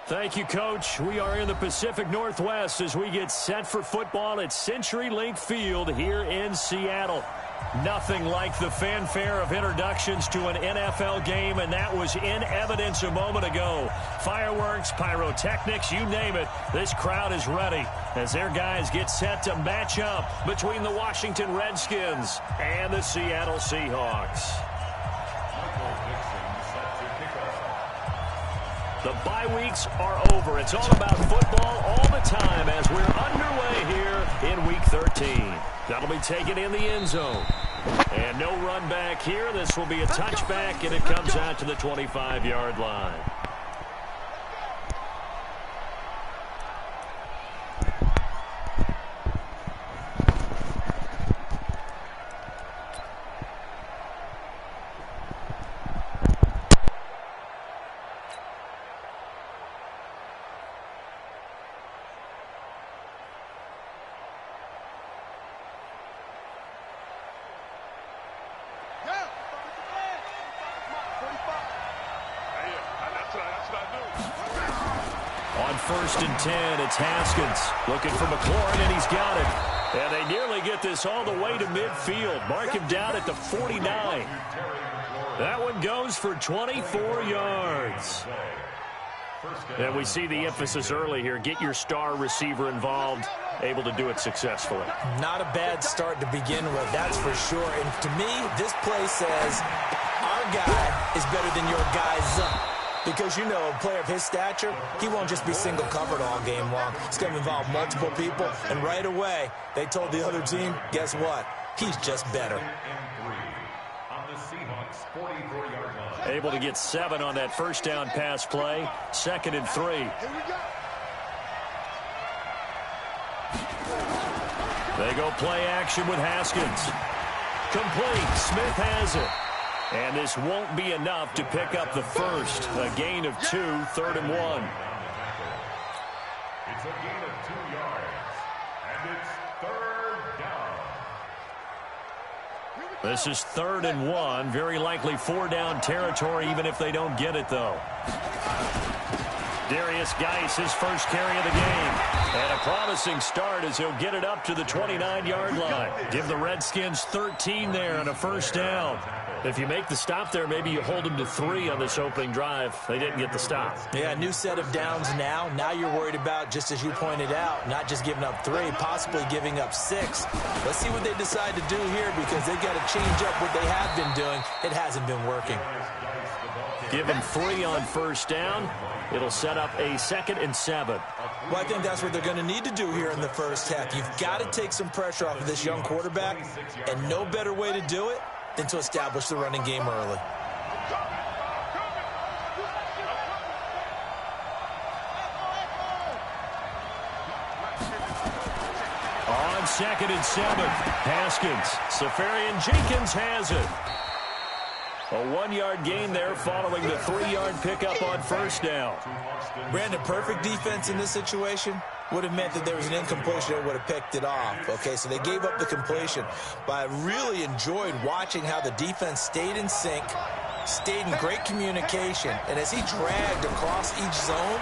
Thank you, Coach. We are in the Pacific Northwest as we get set for football at CenturyLink Field here in Seattle. Nothing like the fanfare of introductions to an NFL game, and that was in evidence a moment ago. Fireworks, pyrotechnics, you name it. This crowd is ready as their guys get set to match up between the Washington Redskins and the Seattle Seahawks. The bye weeks are over. It's all about football all the time as we're underway here in Week 13. That'll be taken in the end zone. And no run back here. This will be a touchback, and it comes out to the 25-yard line. On 1st and 10, it's Haskins looking for McLaurin, and he's got it. And they nearly get this all the way to midfield. Mark him down at the 49. That one goes for 24 yards. And we see the emphasis early here. Get your star receiver involved, able to do it successfully. Not a bad start to begin with, that's for sure. And to me, this play says our guy is better than your guy's. Because, you know, a player of his stature, he won't just be single-covered all game long. It's going to involve multiple people. And right away, they told the other team, guess what? He's just better. Able to get 7 on that first down pass play. 2nd and 3. They go play action with Haskins. Complete. Smith has it. And this won't be enough to pick up the first. A gain of 2, 3rd and 1. It's a gain of 2 yards. And it's 3rd down. This is 3rd and 1. Very likely 4 down territory, even if they don't get it, though. Darius Geis, his first carry of the game. And a promising start as he'll get it up to the 29-yard line. Give the Redskins 13 there on a first down. If you make the stop there, maybe you hold them to 3 on this opening drive. They didn't get the stop. Yeah, new set of downs now. Now you're worried about, just as you pointed out, not just giving up 3, possibly giving up 6. Let's see what they decide to do here because they've got to change up what they have been doing. It hasn't been working. Give them 3 on first down. It'll set up a 2nd and 7. Well, I think that's what they're going to need to do here in the first half. You've got to take some pressure off of this young quarterback, and no better way to do it than to establish the running game early. On 2nd and 7, Haskins. Safarian Jenkins has it. A 1-yard gain there following the 3-yard pickup on first down. Brandon, perfect defense in this situation would have meant that there was an incompletion that would have picked it off. Okay, so they gave up the completion. But I really enjoyed watching how the defense stayed in sync, stayed in great communication. And as he dragged across each zone,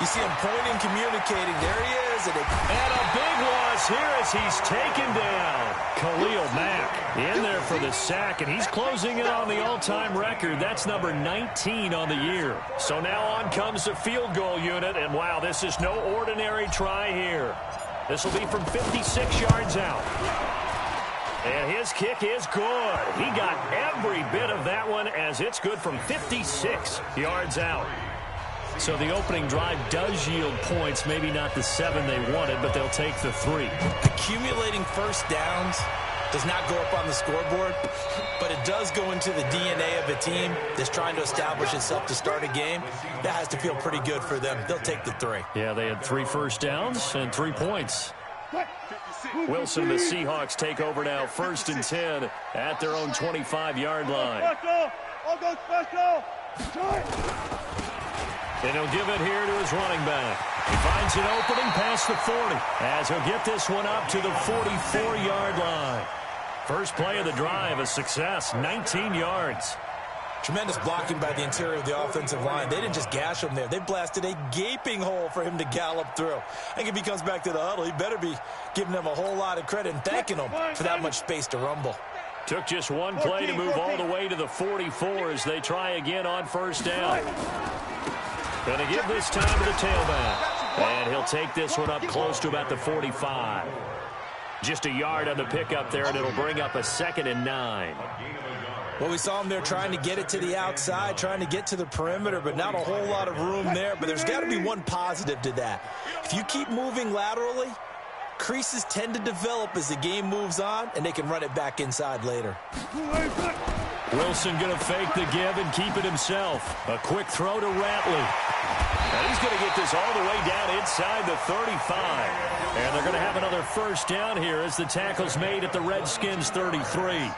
you see him pointing, communicating. There he is. And a big loss here as he's taken down. Khalil Mack in there for the sack, and he's closing in on the all-time record. That's number 19 on the year. So now on comes the field goal unit, and wow, this is no ordinary try here. This will be from 56 yards out. And his kick is good. He got every bit of that one as it's good from 56 yards out. So the opening drive does yield points, maybe not the 7 they wanted, but they'll take the 3. Accumulating first downs does not go up on the scoreboard, but it does go into the DNA of a team that's trying to establish itself to start a game. That has to feel pretty good for them. They'll take the 3. Yeah, they had 3 first downs and 3 points. Wilson, the Seahawks take over now, 1st and 10 at their own 25-yard line. And he'll give it here to his running back. He finds an opening past the 40 as he'll get this one up to the 44-yard line. First play of the drive, a success, 19 yards. Tremendous blocking by the interior of the offensive line. They didn't just gash him there. They blasted a gaping hole for him to gallop through. I think if he comes back to the huddle, he better be giving them a whole lot of credit and thanking them for that much space to rumble. Took just one play to move all the way to the 44 as they try again on first down. Going to give this time to the tailback. And he'll take this one up close to about the 45. Just a yard on the pickup there, and it'll bring up a 2nd and 9. Well, we saw him there trying to get it to the outside, trying to get to the perimeter, but not a whole lot of room there. But there's got to be one positive to that. If you keep moving laterally, creases tend to develop as the game moves on, and they can run it back inside later. Wilson going to fake the give and keep it himself. A quick throw to Ratley. And he's going to get this all the way down inside the 35. And they're going to have another first down here as the tackle's made at the Redskins' 33.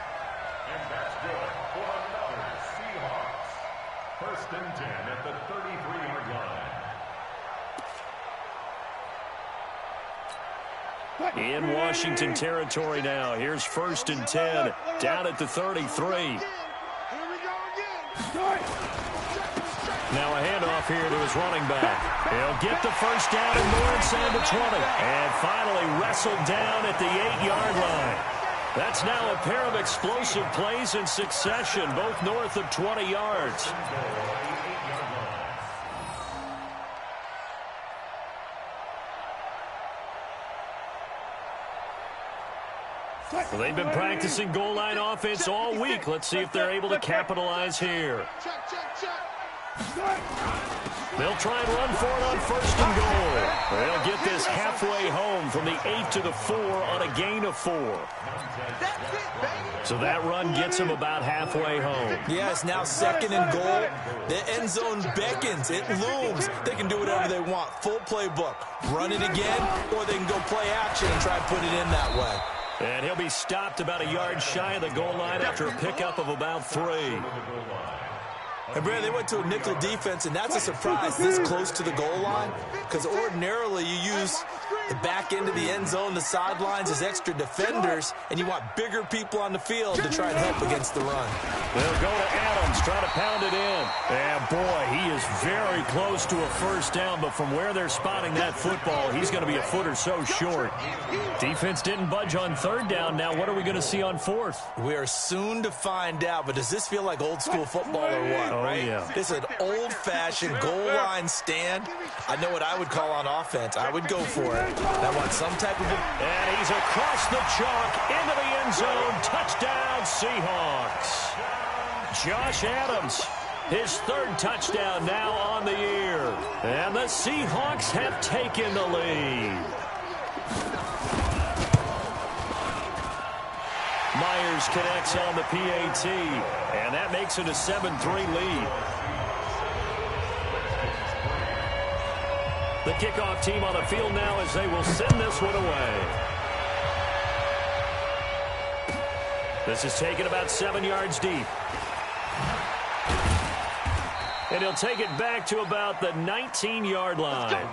First and 10 at the 33-yard line. In Washington territory now. Here's 1st and 10 down at the 33. Now a handoff here to his running back. He'll get the first down and more inside the 20. And finally wrestled down at the 8-yard line. That's now a pair of explosive plays in succession, both north of 20 yards. Well, they've been practicing goal line offense all week. Let's see if they're able to capitalize here. They'll try and run for it on 1st and goal. They'll get this halfway home from the 8 to the 4 on a gain of 4. So that run gets them about halfway home. Yeah, it's now 2nd and goal. The end zone beckons. It looms. They can do whatever they want. Full playbook. Run it again, or they can go play action and try and put it in that way. And he'll be stopped about a yard shy of the goal line after a pickup of about 3. And, Brad, they went to a nickel defense, and that's a surprise this close to the goal line, because ordinarily you use the back end of the end zone, the sidelines as extra defenders, and you want bigger people on the field to try and help against the run. They'll go to Adams, try to pound it in. And, boy, he is very close to a first down, but from where they're spotting that football, he's going to be a foot or so short. Defense didn't budge on 3rd down. Now what are we going to see on 4th? We are soon to find out, but does this feel like old school football or what? Oh, right? Yeah. This is an old-fashioned goal line stand. I know what I would call on offense. I would go for it. I want some type of... And he's across the chalk into the end zone. Touchdown, Seahawks. Josh Adams, his 3rd touchdown now on the year. And the Seahawks have taken the lead. Myers connects on the PAT, and that makes it a 7-3 lead. The kickoff team on the field now as they will send this one away. This is taken about 7 yards deep. And he'll take it back to about the 19-yard line.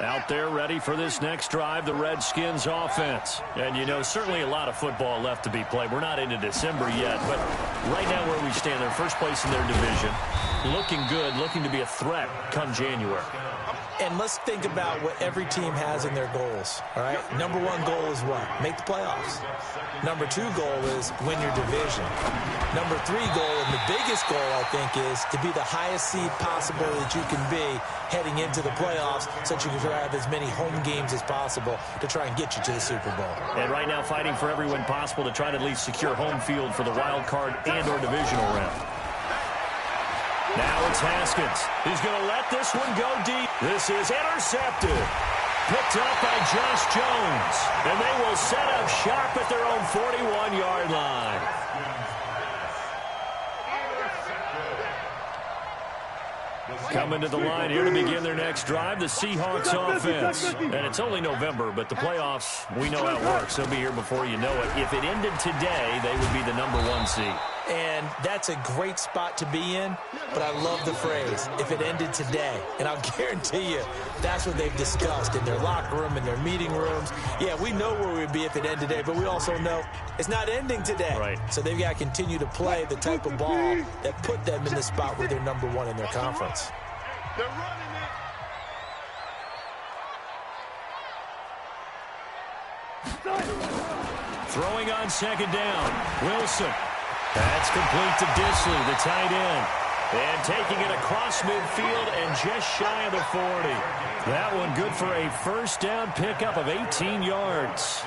Out there ready for this next drive, the Redskins offense. And, you know, certainly a lot of football left to be played. We're not into December yet, but right now where we stand, they're first place in their division. Looking good, looking to be a threat come January. And let's think about what every team has in their goals, all right? Number 1 goal is what? Make the playoffs. Number 2 goal is win your division. Number 3 goal, and the biggest goal, I think, is to be the highest seed possible that you can be heading into the playoffs so that you can have as many home games as possible to try and get you to the Super Bowl. And right now fighting for every win possible to try to at least secure home field for the wild card and or divisional round. Now it's Haskins. He's going to let this one go deep. This is intercepted. Picked up by Josh Jones. And they will set up shop at their own 41-yard line. Coming to the line here to begin their next drive, the Seahawks offense. And it's only November, but the playoffs, we know how it works. They'll be here before you know it. If it ended today, they would be the number 1 seed. And that's a great spot to be in, but I love the phrase, if it ended today. And I'll guarantee you, that's what they've discussed in their locker room, in their meeting rooms. Yeah, we know where we'd be if it ended today, but we also know it's not ending today. Right. So they've got to continue to play the type of ball that put them in the spot where they're number one in their conference. They're running it. Throwing on second down, Wilson. That's complete to Disley, the tight end. And taking it across midfield and just shy of the 40. That one good for a first down pickup of 18 yards.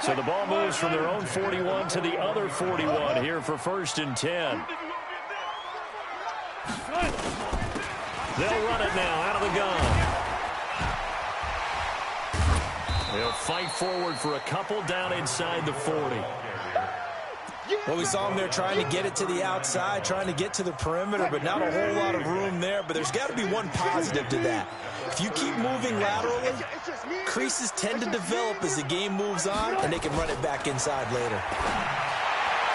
So the ball moves from their own 41 to the other 41 here for 1st and 10. They'll run it now out of the gun. They'll fight forward for a couple down inside the 40. Well, we saw him there trying to get it to the outside, trying to get to the perimeter, but not a whole lot of room there. But there's got to be one positive to that. If you keep moving laterally, creases tend to develop as the game moves on, and they can run it back inside later.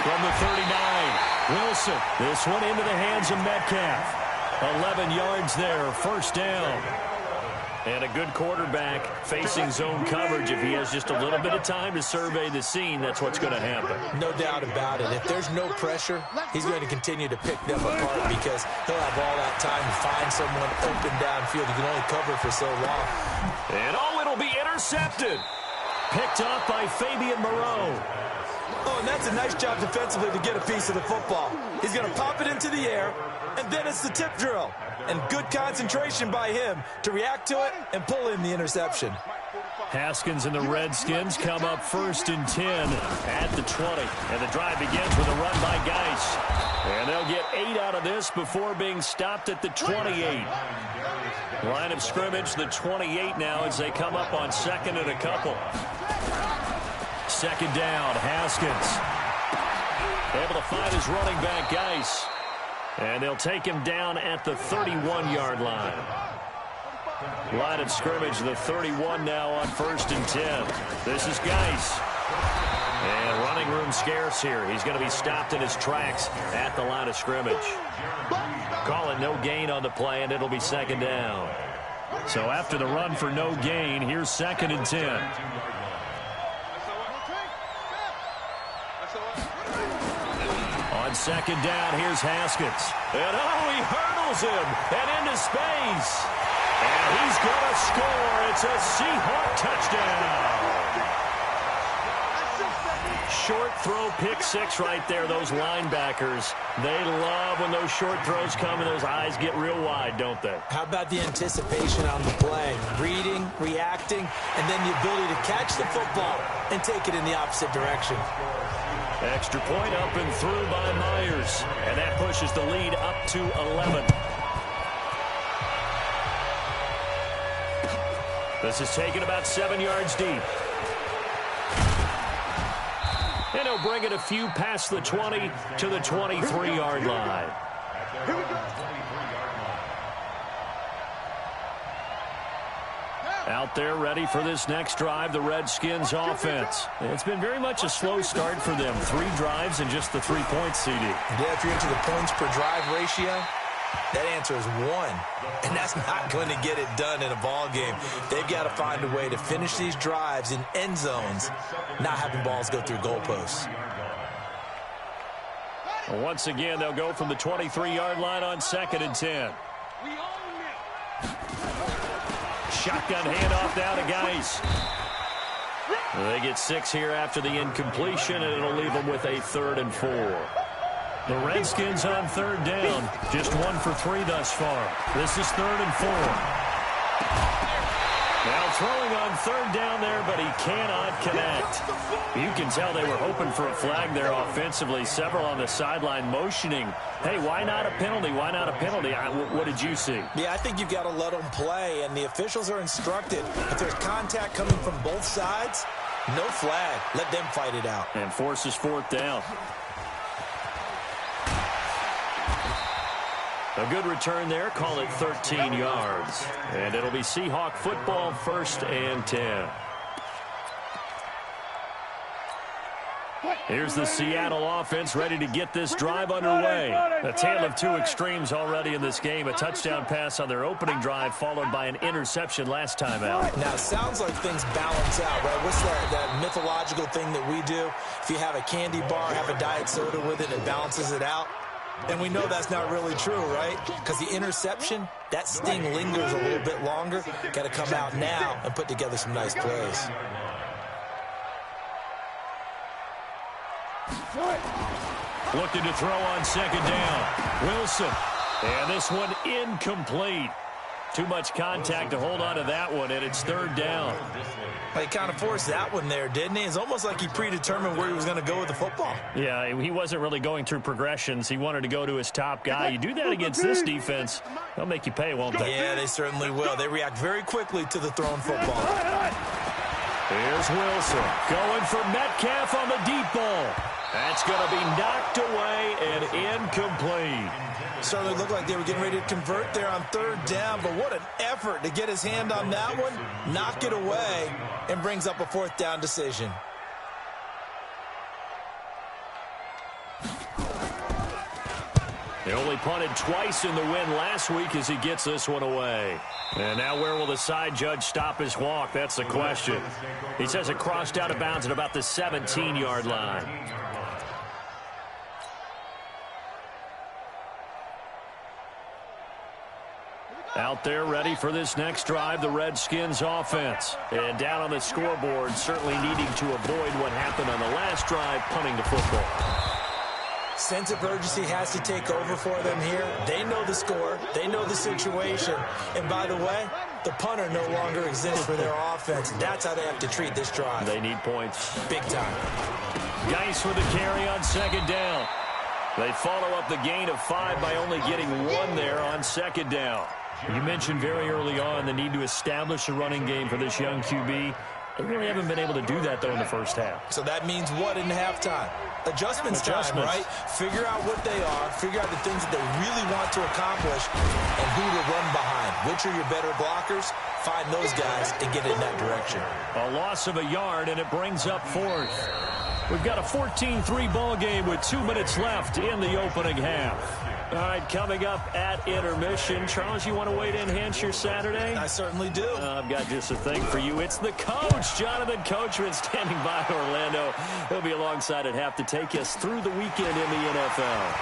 From the 39, Wilson. This one into the hands of Metcalf. 11 yards there, first down. And a good quarterback facing zone coverage. If he has just a little bit of time to survey the scene, that's what's going to happen. No doubt about it. If there's no pressure, he's going to continue to pick them apart because he'll have all that time to find someone open downfield. He can only cover for so long. And it'll be intercepted. Picked off by Fabian Moreau. Oh, and that's a nice job defensively to get a piece of the football. He's going to pop it into the air, and then it's the tip drill. And good concentration by him to react to it and pull in the interception. Haskins and the Redskins come up 1st and 10 at the 20. And the drive begins with a run by Geis. And they'll get 8 out of this before being stopped at the 28. Line of scrimmage, the 28 now as they come up on 2nd and a couple. 2nd down, Haskins. Able to find his running back, Geis. And they'll take him down at the 31-yard line. Line of scrimmage, the 31 now on 1st and 10. This is Geis. And running room scarce here. He's going to be stopped in his tracks at the line of scrimmage. Call it no gain on the play, and it'll be 2nd down. So after the run for no gain, here's 2nd and 10. On 2nd down, here's Haskins. And he hurdles him and into space. And he's going to score. It's a Seahawk touchdown. Short throw, pick 6 right there. Those linebackers, they love when those short throws come and those eyes get real wide, don't they? How about the anticipation on the play? Reading, reacting, and then the ability to catch the football and take it in the opposite direction. Extra point up and through by Myers. And that pushes the lead up to 11. This is taken about 7 yards deep. And he'll bring it a few past the 20 to the 23-yard line. Here we go. Out there ready for this next drive, the Redskins offense. It's been very much a slow start for them. 3 drives and just the 3 points, CD. Yeah, if you're into the points per drive ratio, that answer is 1. And that's not going to get it done in a ball game. They've got to find a way to finish these drives in end zones, not having balls go through goalposts. Once again, they'll go from the 23-yard line on 2nd and 10. Shotgun handoff now to Geis. They get 6 here after the incompletion, and it'll leave them with a 3rd and 4. The Redskins on 3rd down. Just 1 for 3 thus far. This is 3rd and 4. Now throwing on 3rd down there, but he cannot connect. You can tell they were hoping for a flag there offensively. Several on the sideline motioning. Hey, why not a penalty? Why not a penalty? What did you see? Yeah, I think you've got to let them play, and the officials are instructed. If there's contact coming from both sides, no flag. Let them fight it out. And forces 4th down. A good return there. Call it 13 yards. And it'll be Seahawk football, 1st and 10. Here's the Seattle offense ready to get this drive underway. A tale of two extremes already in this game. A touchdown pass on their opening drive followed by an interception last time out. Now, it sounds like things balance out, right? What's that mythological thing that we do? If you have a candy bar, have a diet soda with it, it balances it out. And we know that's not really true, right? Because the interception, that sting lingers a little bit longer. Got to come out now and put together some nice plays. Looking to throw on second down. Wilson. And this one incomplete. Too much contact to hold on to that one, and it's third down. He kind of forced that one there, didn't he? It's almost like he predetermined where he was going to go with the football. Yeah, he wasn't really going through progressions. He wanted to go to his top guy. You do that against this defense, they'll make you pay, won't they? Yeah, they certainly will. They react very quickly to the thrown football. Here's Wilson going for Metcalf on the deep ball. That's going to be knocked away and incomplete. Certainly looked like they were getting ready to convert there on third down, but what an effort to get his hand on that one, knock it away, and brings up a fourth down decision. He only punted twice in the win last week as he gets this one away. And now where will the side judge stop his walk? That's the question. He says it crossed out of bounds at about the 17-yard line. Out there ready for this next drive, the Redskins offense. And down on the scoreboard, certainly needing to avoid what happened on the last drive, punting the football. Sense of urgency has to take over for them here. They know the score. They know the situation. And by the way, the punter no longer exists for their offense. That's how they have to treat this drive. They need points. Big time. Geis with the carry on second down. They follow up the gain of 5 by only getting 1 there on second down. You mentioned very early on the need to establish a running game for this young QB. They really haven't been able to do that, though, in the first half. So that means what in halftime? Adjustments time, right? Figure out what they are, figure out the things that they really want to accomplish, and who to run behind. Which are your better blockers? Find those guys and get in that direction. A loss of a yard, and it brings up fourth. We've got a 14-3 ball game with 2 minutes left in the opening half. All right, coming up at intermission. Charles, you want to wait to enhance your Saturday? I certainly do. I've got just a thing for you. It's the coach, Jonathan Coachman, standing by Orlando. He'll be alongside at half to take us through the weekend in the NFL.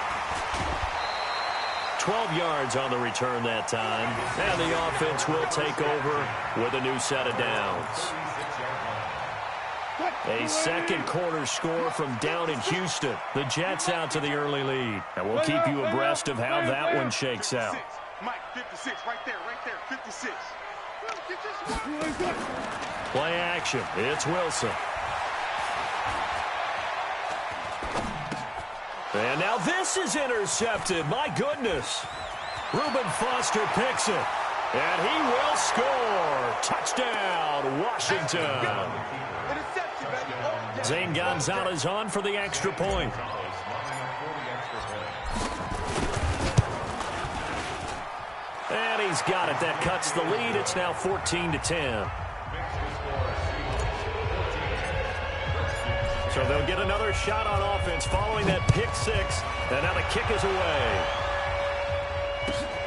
12 yards on the return that time. And the offense will take over with a new set of downs. A second quarter score from down in Houston. The Jets out to the early lead. And we'll keep you abreast of how that one shakes out. Mike, 56, right there, 56. Play action. It's Wilson. And now this is intercepted. My goodness. Reuben Foster picks it. And he will score. Touchdown, Washington. Zane Gonzalez on for the extra point. And he's got it. That cuts the lead. It's now 14-10. So they'll get another shot on offense following that pick six. And now the kick is away.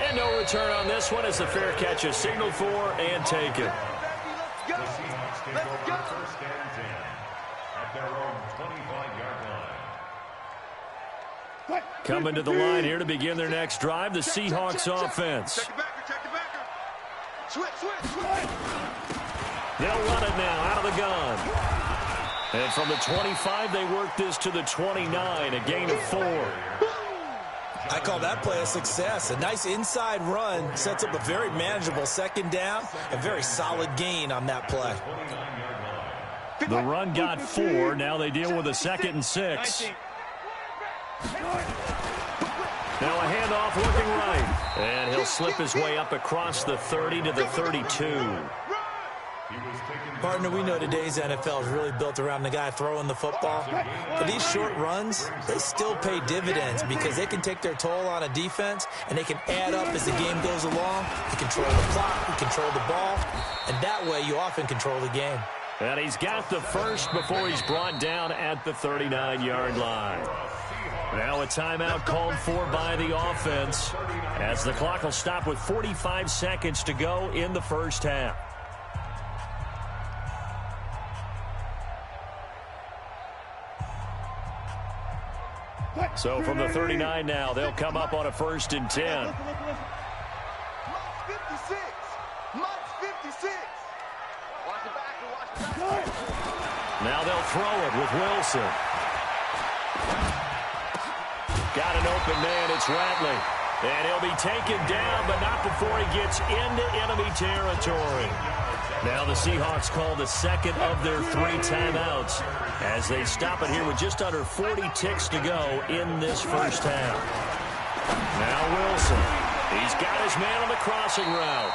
And no return on this one as the fair catch is signaled for and taken. Coming to the line here to begin their next drive, the Seahawks offense. They'll run it now out of the gun. And from the 25, they work this to the 29, a gain of 4. I call that play a success. A nice inside run sets up a very manageable second down, a very solid gain on that play. The run got 4. Now they deal with a 2nd and 6. Now a handoff looking right. And he'll slip his way up across the 30 to the 32. Partner, we know today's NFL is really built around the guy throwing the football. But these short runs, they still pay dividends because they can take their toll on a defense and they can add up as the game goes along. You control the clock, you control the ball, and that way you often control the game. And he's got the first before he's brought down at the 39-yard line. Now a timeout called for by the offense as the clock will stop with 45 seconds to go in the first half. So from the 39 now, they'll come up on a 1st and 10. Much 56. Much 56. Watch the back. Watch the back. Now they'll throw it with Wilson. Got an open man. It's Ratley. And he'll be taken down, but not before he gets into enemy territory. Now the Seahawks call the second of their 3 timeouts as they stop it here with just under 40 ticks to go in this first half. Now Wilson. He's got his man on the crossing route.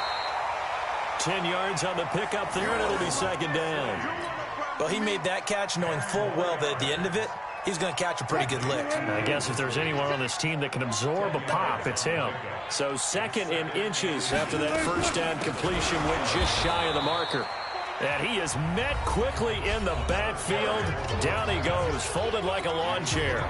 10 yards on the pickup there, and it'll be 2nd down. Well, he made that catch knowing full well that at the end of it, he's going to catch a pretty good lick. I guess if there's anyone on this team that can absorb a pop, it's him. So 2nd and inches after that first down completion went just shy of the marker. And he is met quickly in the backfield. Down he goes, folded like a lawn chair.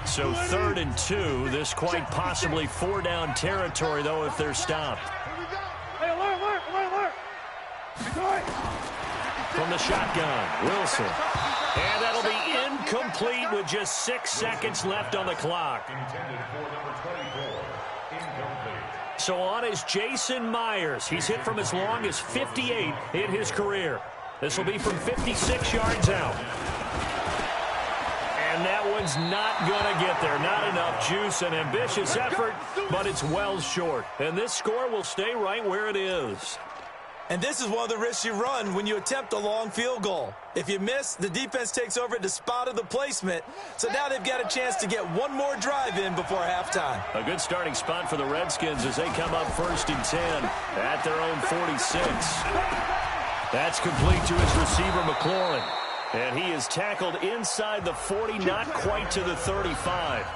So 3rd and 2. This quite possibly 4-down territory, though, if they're stopped. From the shotgun, Wilson. And that'll be incomplete with just 6 seconds left on the clock. So on is Jason Myers. He's hit from as long as 58 in his career. This will be from 56 yards out. And that one's not going to get there. Not enough juice. An ambitious effort, but it's well short. And this score will stay right where it is. And this is one of the risks you run when you attempt a long field goal. If you miss, the defense takes over at the spot of the placement. So now they've got a chance to get one more drive in before halftime. A good starting spot for the Redskins as they come up 1st and 10 at their own 46. That's complete to his receiver, McLaurin. And he is tackled inside the 40, not quite to the 35.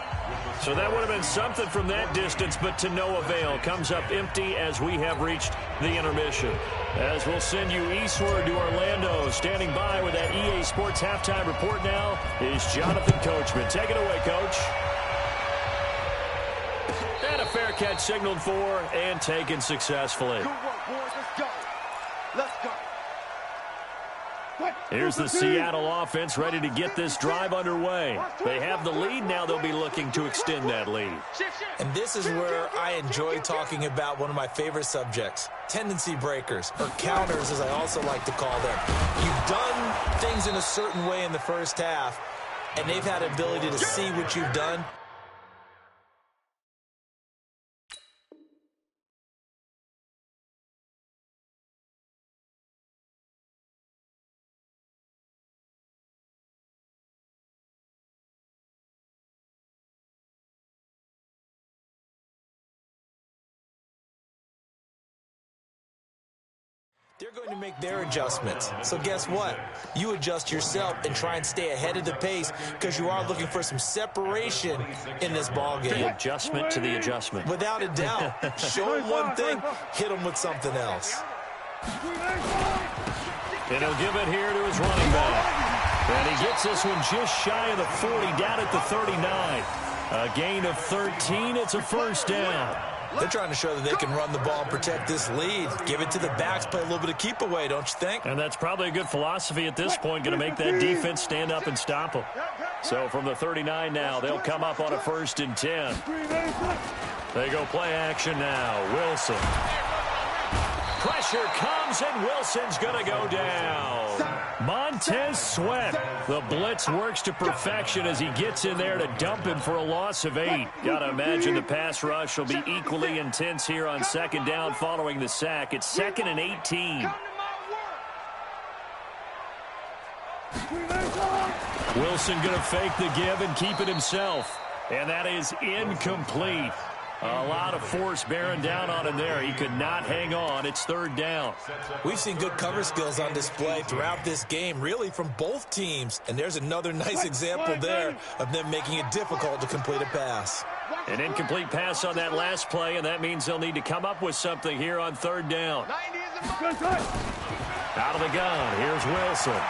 So that would have been something from that distance, but to no avail. Comes up empty as we have reached the intermission. As we'll send you eastward to Orlando. Standing by with that EA Sports halftime report now is Jonathan Coachman. Take it away, Coach. And a fair catch signaled for and taken successfully. Good work, boys. Let's go. Let's go. Here's the Seattle offense ready to get this drive underway. They have the lead. Now they'll be looking to extend that lead. And this is where I enjoy talking about one of my favorite subjects, tendency breakers, or counters as I also like to call them. You've done things in a certain way in the first half, and they've had the ability to see what you've done. They're going to make their adjustments. So guess what? You adjust yourself and try and stay ahead of the pace because you are looking for some separation in this ball game. The adjustment to the adjustment. Without a doubt. Show them one thing, hit them with something else. And he'll give it here to his running back. And he gets this one just shy of the 40, down at the 39. A gain of 13. It's a 1st down. They're trying to show that they can run the ball and protect this lead. Give it to the backs, play a little bit of keep away, don't you think? And that's probably a good philosophy at this point, going to make that defense stand up and stop them. So from the 39 now, they'll come up on a 1st and 10. They go play action now. Wilson. Pressure comes, and Wilson's going to go down. Montez Sweat. The blitz works to perfection as he gets in there to dump him for a loss of 8. Got to imagine the pass rush will be equally intense here on 2nd down following the sack. It's 2nd and 18. Wilson going to fake the give and keep it himself. And that is incomplete. A lot of force bearing down on him there. He could not hang on. It's 3rd down. We've seen good cover skills on display throughout this game, really from both teams. And there's another nice example there of them making it difficult to complete a pass. An incomplete pass on that last play, and that means they'll need to come up with something here on third down. Out of the gun, here's Wilson.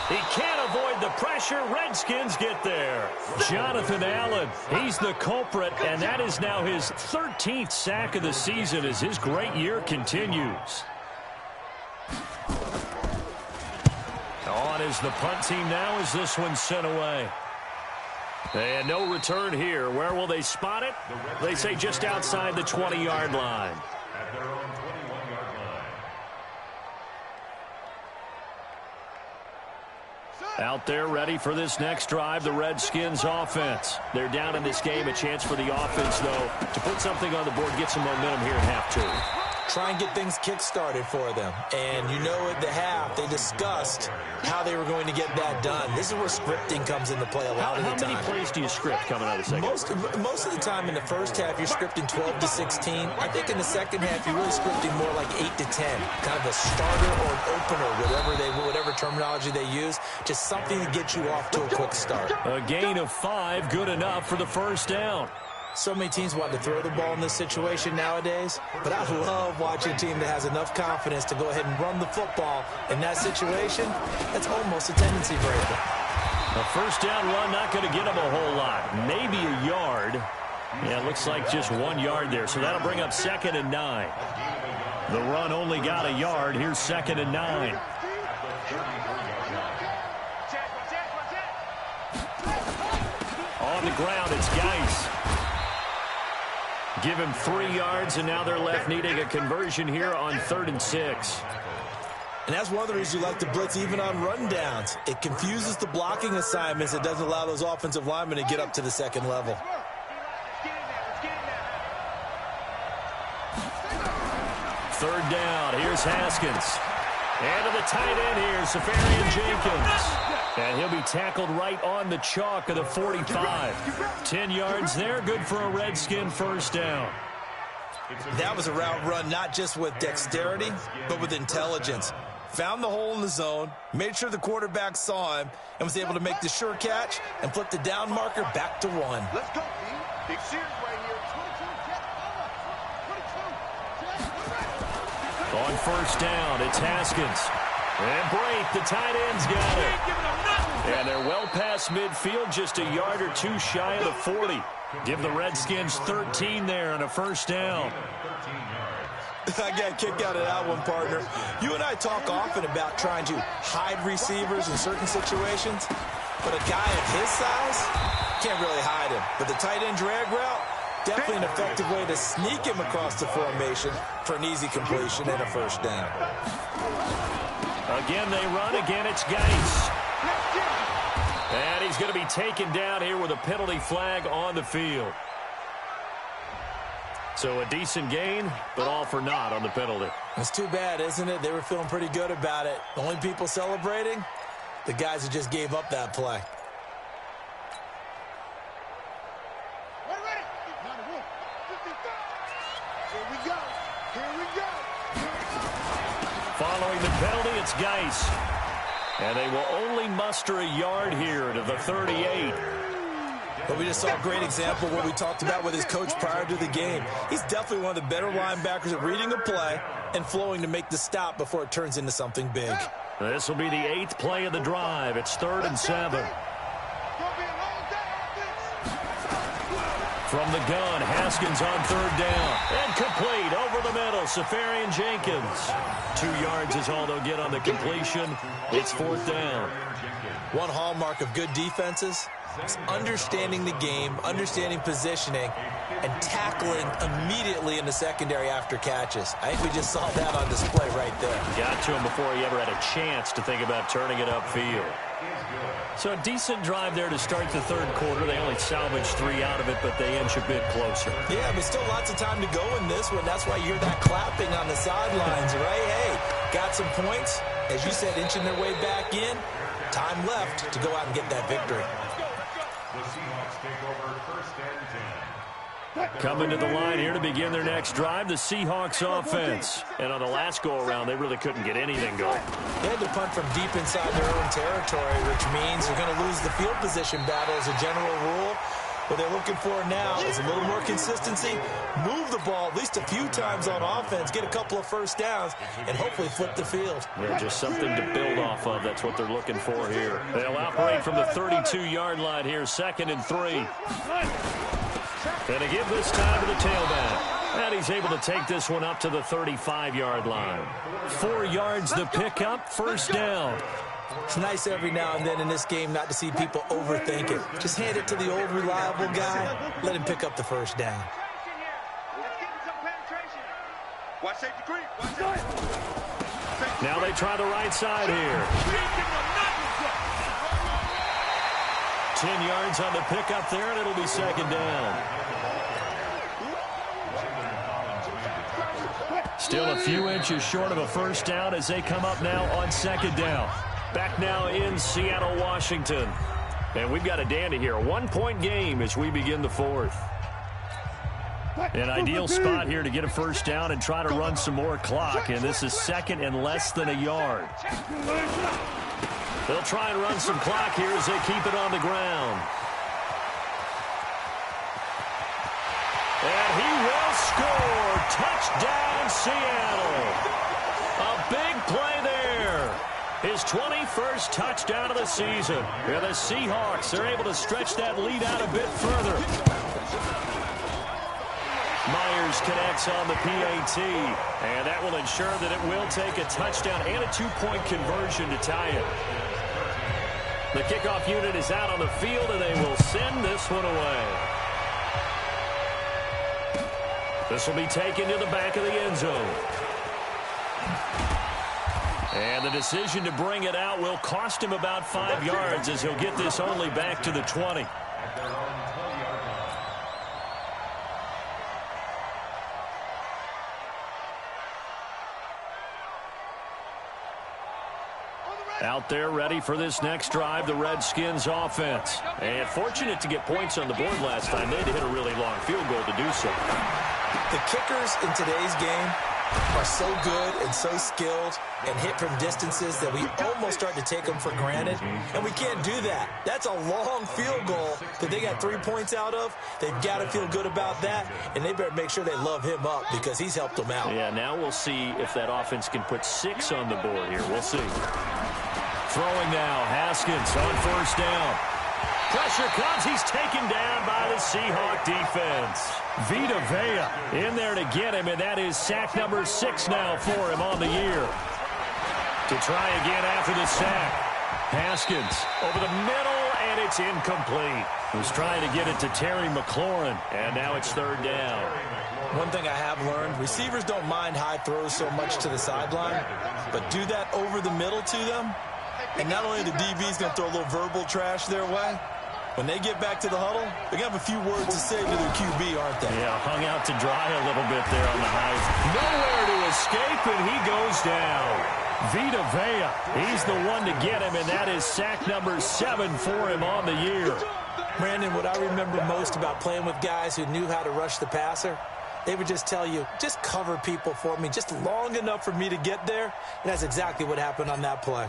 He can't avoid the pressure. Redskins get there. Jonathan Allen, he's the culprit, and that is now his 13th sack of the season as his great year continues. On is the punt team now as this one's sent away. And no return here. Where will they spot it? They say just outside the 20-yard line. At their own 21-yard line. Out there ready for this next drive, the Redskins offense. They're down in this game. A chance for the offense, though, to put something on the board, get some momentum here at half two. Try and get things kick-started for them. And you know at the half, they discussed how they were going to get that done. This is where scripting comes into play a lot of the time. How many plays do you script coming out of the second? Most of the time in the first half, you're scripting 12 to 16. I think in the second half, you're really scripting more like 8 to 10. Kind of a starter or an opener, whatever terminology they use. Just something to get you off to a quick start. A gain of 5, good enough for the first down. So many teams want to throw the ball in this situation nowadays, but I love watching a team that has enough confidence to go ahead and run the football. In that situation, that's almost a tendency breaker. A first down run, not going to get them a whole lot. Maybe a yard. Yeah, it looks like just 1 yard there, so that'll bring up 2nd and 9. The run only got a yard. Here's 2nd and 9. On the ground, it's Geis. Give him 3 yards, and now they're left needing a conversion here on 3rd and 6. And that's one of the reasons you like to blitz even on rundowns. It confuses the blocking assignments. It doesn't allow those offensive linemen to get up to the second level. 3rd down. Here's Haskins. And to the tight end here, Safarian Jenkins. And he'll be tackled right on the chalk of the 45. 10 yards there, good for a Redskin first down. That was a route run not just with dexterity, but with intelligence. Found the hole in the zone, made sure the quarterback saw him, and was able to make the sure catch and flip the down marker back to 1. Let's go, team. Big series right here. 22. On first down, it's Haskins. And Brate, the tight end's got it. And they're well past midfield, just a yard or 2 shy of the 40. Give the Redskins 13 there on a first down. I got a kick out of that one, partner. You and I talk often about trying to hide receivers in certain situations, but a guy of his size can't really hide him. But the tight end drag route, definitely an effective way to sneak him across the formation for an easy completion and a first down. Again, they run. Again, it's Geis. And he's going to be taken down here with a penalty flag on the field. So a decent gain, but all for naught on the penalty. It's too bad, isn't it? They were feeling pretty good about it. The only people celebrating, the guys who just gave up that play. Here we go. Here we go. Following the penalty, it's Geis. And they will only muster a yard here to the 38. But we just saw a great example of what we talked about with his coach prior to the game. He's definitely one of the better linebackers at reading a play and flowing to make the stop before it turns into something big. This will be the 8th play of the drive. It's 3rd and 7. From the gun, Haskins on 3rd down. And complete over the middle, Safarian Jenkins. 2 yards is all they'll get on the completion. It's 4th down. One hallmark of good defenses is understanding the game, understanding positioning, and tackling immediately in the secondary after catches. I think we just saw that on display right there. Got to him before he ever had a chance to think about turning it upfield. So a decent drive there to start the 3rd quarter. They only salvaged 3 out of it, but they inch a bit closer. Yeah, but still lots of time to go in this one. That's why you hear that clapping on the sidelines, right? Hey, got some points. As you said, inching their way back in. Time left to go out and get that victory. The Seahawks take over 1st and 10. Coming to the line here to begin their next drive, the Seahawks offense. And on the last go-around, they really couldn't get anything going. They had to punt from deep inside their own territory, which means they're going to lose the field position battle as a general rule. What they're looking for now is a little more consistency, move the ball at least a few times on offense, get a couple of first downs, and hopefully flip the field. Yeah, just something to build off of. That's what they're looking for here. They'll operate from the 32-yard line here, 2nd and 3. And to give this time to the tailback. And he's able to take this one up to the 35-yard line. 4 yards the pickup, first down. It's nice every now and then in this game not to see people overthink it. Just hand it to the old reliable guy. Let him pick up the first down. Now they try the right side here. 10 yards on the pickup there, and it'll be 2nd down. Still a few inches short of a first down as they come up now on 2nd down. Back now in Seattle, Washington. And we've got a dandy here. A 1-point game as we begin the 4th. An ideal spot here to get a first down and try to run some more clock. And this is 2nd and less than a yard. They'll try and run some clock here as they keep it on the ground. And he will score. Touchdown, Seattle. A big play there. His 21st touchdown of the season. Yeah, the Seahawks, they're able to stretch that lead out a bit further. Myers connects on the PAT, and that will ensure that it will take a touchdown and a 2-point conversion to tie it. The kickoff unit is out on the field, and they will send this one away. This will be taken to the back of the end zone. And the decision to bring it out will cost him about 5 yards as he'll get this only back to the 20. Out there ready for this next drive, the Redskins offense. And fortunate to get points on the board last time. They had to hit a really long field goal to do so. The kickers in today's game are so good and so skilled and hit from distances that we almost start to take them for granted. And we can't do that. That's a long field goal that they got 3 points out of. They've got to feel good about that, and they better make sure they love him up because he's helped them out. Yeah, now we'll see if that offense can put 6 on the board here. We'll see. Throwing now, Haskins on first down. Pressure comes. He's taken down by the Seahawk defense. Vita Vea in there to get him, and that is sack number 6 now for him on the year. To try again after the sack. Haskins over the middle, and it's incomplete. Was trying to get it to Terry McLaurin, and now it's 3rd down. One thing I have learned, receivers don't mind high throws so much to the sideline, but do that over the middle to them, and not only the DB's going to throw a little verbal trash their way, when they get back to the huddle, they're going to have a few words to say to their QB, aren't they? Yeah, hung out to dry a little bit there on the high. Nowhere to escape, and he goes down. Vita Vea, he's the one to get him, and that is sack number 7 for him on the year. Brandon, what I remember most about playing with guys who knew how to rush the passer, they would just tell you, just cover people for me, just long enough for me to get there, and that's exactly what happened on that play.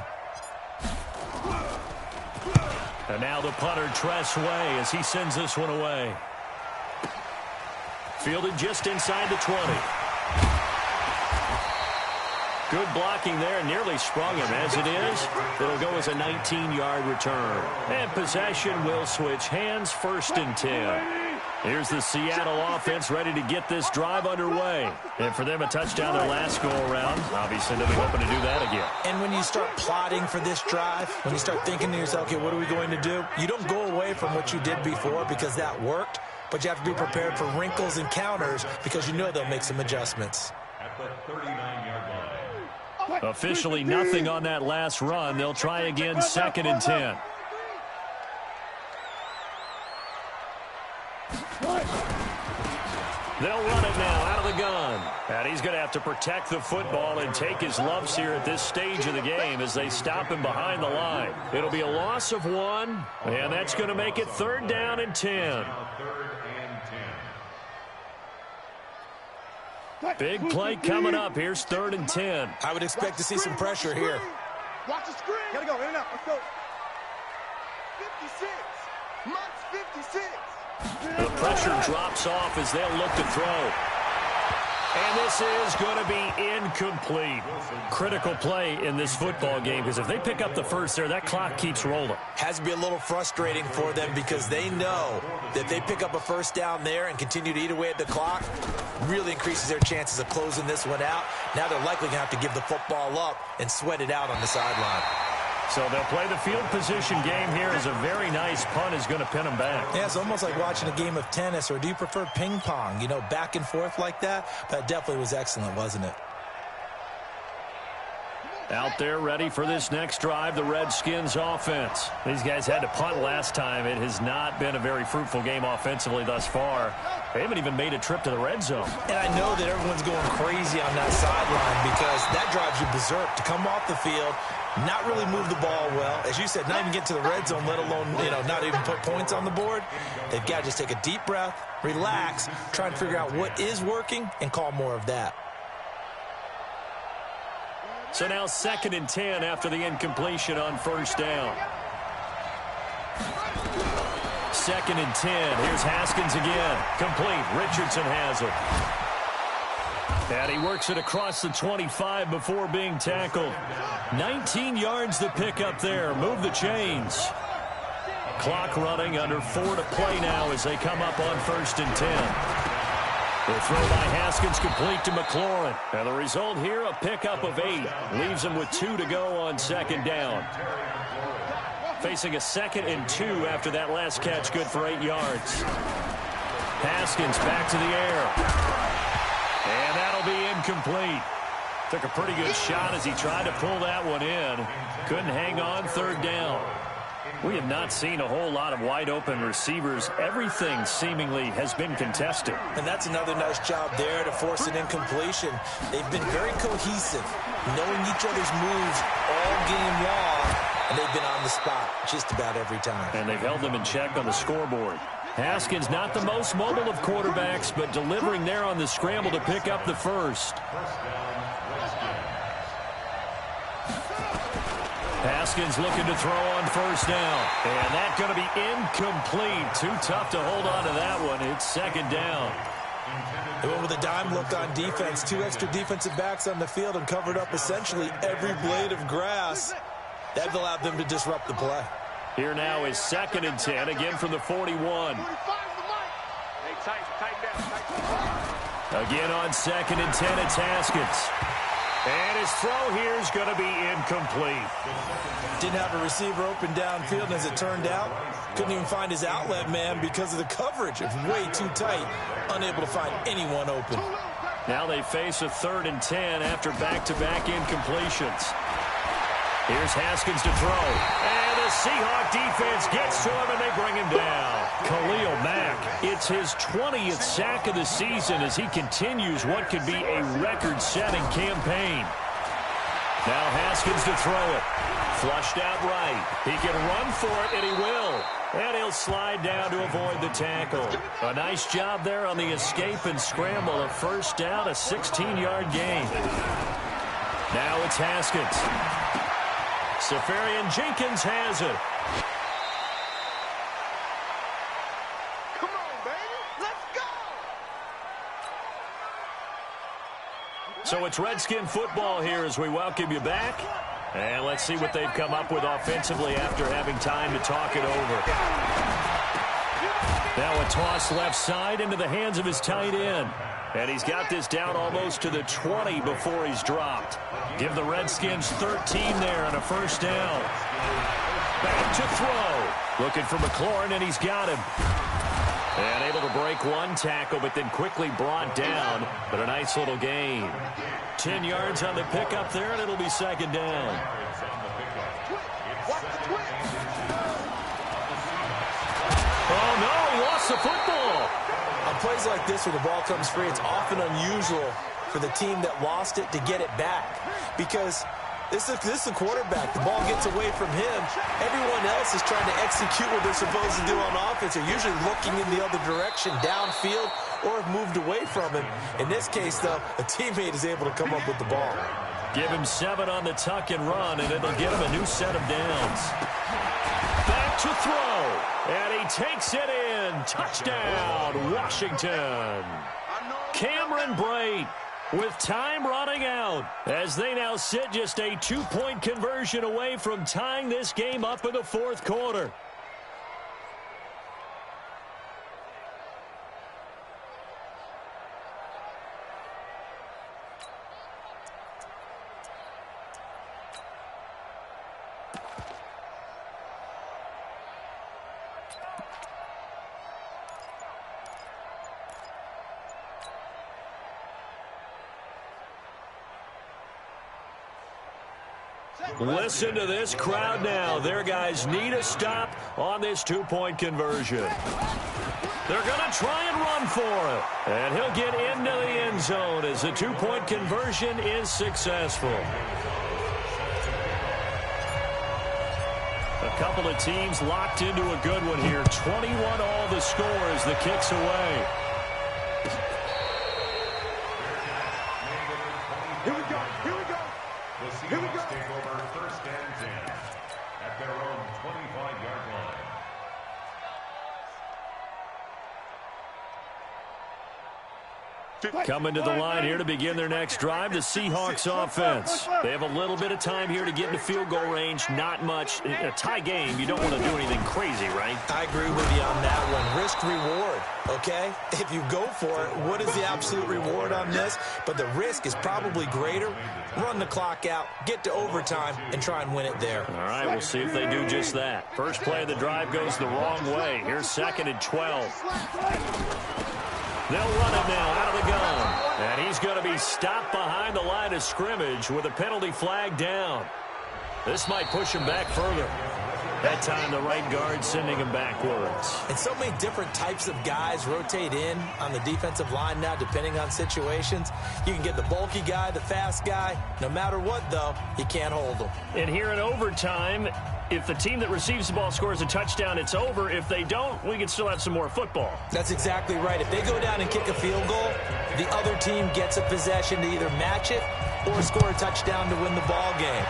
And now the punter, Tress Way, as he sends this one away. Fielded just inside the 20. Good blocking there, nearly sprung him. As it is, it'll go as a 19-yard return. And possession will switch hands, 1st and 10. Here's the Seattle offense ready to get this drive underway. And for them, a touchdown their last go-around. Obviously, they'll be hoping to do that again. And when you start plotting for this drive, when you start thinking to yourself, okay, what are we going to do? You don't go away from what you did before because that worked, but you have to be prepared for wrinkles and counters because you know they'll make some adjustments. At the 39-yard line. Officially nothing on that last run. They'll try again, 2nd and 10. They'll run it now out of the gun. And he's going to have to protect the football and take his lumps here at this stage of the game as they stop him behind the line. It'll be a loss of 1, and that's going to make it 3rd down and 10. Big play coming up. Here's 3rd and 10. I would expect to see some pressure here. Watch the screen. Gotta go, in and out. Let's go. 56. Mutz 56. The pressure drops off as they'll look to throw. And this is going to be incomplete. Critical play in this football game, because if they pick up the first there, that clock keeps rolling. Has to be a little frustrating for them because they know that if they pick up a first down there and continue to eat away at the clock, really increases their chances of closing this one out. Now they're likely going to have to give the football up and sweat it out on the sideline. So they'll play the field position game here as a very nice punt is going to pin them back. Yeah, it's almost like watching a game of tennis, or do you prefer ping pong, you know, back and forth like that? That definitely was excellent, wasn't it? Out there ready for this next drive, the Redskins offense. These guys had to punt last time. It has not been a very fruitful game offensively thus far. They haven't even made a trip to the red zone. And I know that everyone's going crazy on that sideline because that drives you berserk to come off the field, not really move the ball well. As you said, not even get to the red zone, let alone, you know, not even put points on the board. They've got to just take a deep breath, relax, try and figure out what is working, and call more of that. So now 2nd and 10 after the incompletion on first down. 2nd and 10. Here's Haskins again. Complete. Richardson has it. And he works it across the 25 before being tackled. 19 yards to pick up there. Move the chains. Clock running, under 4 to play now as they come up on 1st and 10. The throw by Haskins complete to McLaurin. And the result here, a pickup of 8. Leaves him with 2 to go on 2nd down. Facing a 2nd and 2 after that last catch, good for 8 yards. Haskins back to the air. And that'll be incomplete. Took a pretty good shot as he tried to pull that one in. Couldn't hang on, 3rd down. We have not seen a whole lot of wide-open receivers. Everything seemingly has been contested. And that's another nice job there to force an incompletion. They've been very cohesive, knowing each other's moves all game long, and they've been on the spot just about every time. And they've held them in check on the scoreboard. Haskins not the most mobile of quarterbacks, but delivering there on the scramble to pick up the first. Haskins looking to throw on 1st down. And that's going to be incomplete. Too tough to hold on to that one. It's 2nd down. They went with a dime look on defense. 2 extra defensive backs on the field and covered up essentially every blade of grass. That allowed them to disrupt the play. Here now is 2nd and 10, again from the 41. Again on 2nd and 10, it's Haskins. And his throw here is going to be incomplete. Didn't have a receiver open downfield, and as it turned out, couldn't even find his outlet man because of the coverage. It was way too tight, unable to find anyone open. Now they face a 3rd and 10 after back-to-back incompletions. Here's Haskins to throw. And the Seahawk defense gets to him, and they bring him down. Khalil Mack, it's his 20th sack of the season as he continues what could be a record-setting campaign. Now Haskins to throw it. Flushed out right. He can run for it, and he will. And he'll slide down to avoid the tackle. A nice job there on the escape and scramble. A 1st down, a 16-yard gain. Now it's Haskins. Safarian Jenkins has it. Come on, baby. Let's go. So it's Redskin football here as we welcome you back. And let's see what they've come up with offensively after having time to talk it over. Now a toss left side into the hands of his tight end. And he's got this down almost to the 20 before he's dropped. Give the Redskins 13 there on a 1st down. Back to throw. Looking for McLaurin, and he's got him. And able to break one tackle, but then quickly brought down. But a nice little gain. 10 yards on the pickup there, and it'll be 2nd down. Oh, no, he lost the football. On plays like this where the ball comes free, it's often unusual for the team that lost it to get it back. Because this is the quarterback. The ball gets away from him. Everyone else is trying to execute what they're supposed to do on offense. They're usually looking in the other direction, downfield, or have moved away from him. In this case, though, a teammate is able to come up with the ball. Give him 7 on the tuck and run, and it'll get him a new set of downs. Back to throw. And he takes it in. Touchdown, Washington. Cameron Brate with time running out as they now sit just a 2-point conversion away from tying this game up in the fourth quarter. Listen to this crowd now. Their guys need a stop on this 2-point conversion. They're going to try and run for it. And he'll get into the end zone as the 2-point conversion is successful. A couple of teams locked into a good one here. 21 all the score as the kick's away. Here we go. Here we go. The Seahawks take over first and 10 at their own 25-yard line. Coming to the line here to begin their next drive, the Seahawks offense. They have a little bit of time here to get into field goal range. Not much. In a tie game, you don't want to do anything crazy, right? I agree with you on that one. Risk-reward, okay? If you go for it, what is the absolute reward on this? But the risk is probably greater. Run the clock out, get to overtime, and try and win it there. All right, we'll see if they do just that. First play of the drive goes the wrong way. Here's 2nd and 12. They'll run it now out of the gun. And he's going to be stopped behind the line of scrimmage with a penalty flag down. This might push him back further. That time the right guard sending him backwards. And so many different types of guys rotate in on the defensive line now depending on situations. You can get the bulky guy, the fast guy. No matter what, though, you can't hold them. And here in overtime, if the team that receives the ball scores a touchdown, it's over. If they don't, we can still have some more football. That's exactly right. If they go down and kick a field goal, the other team gets a possession to either match it or score a touchdown to win the ball game.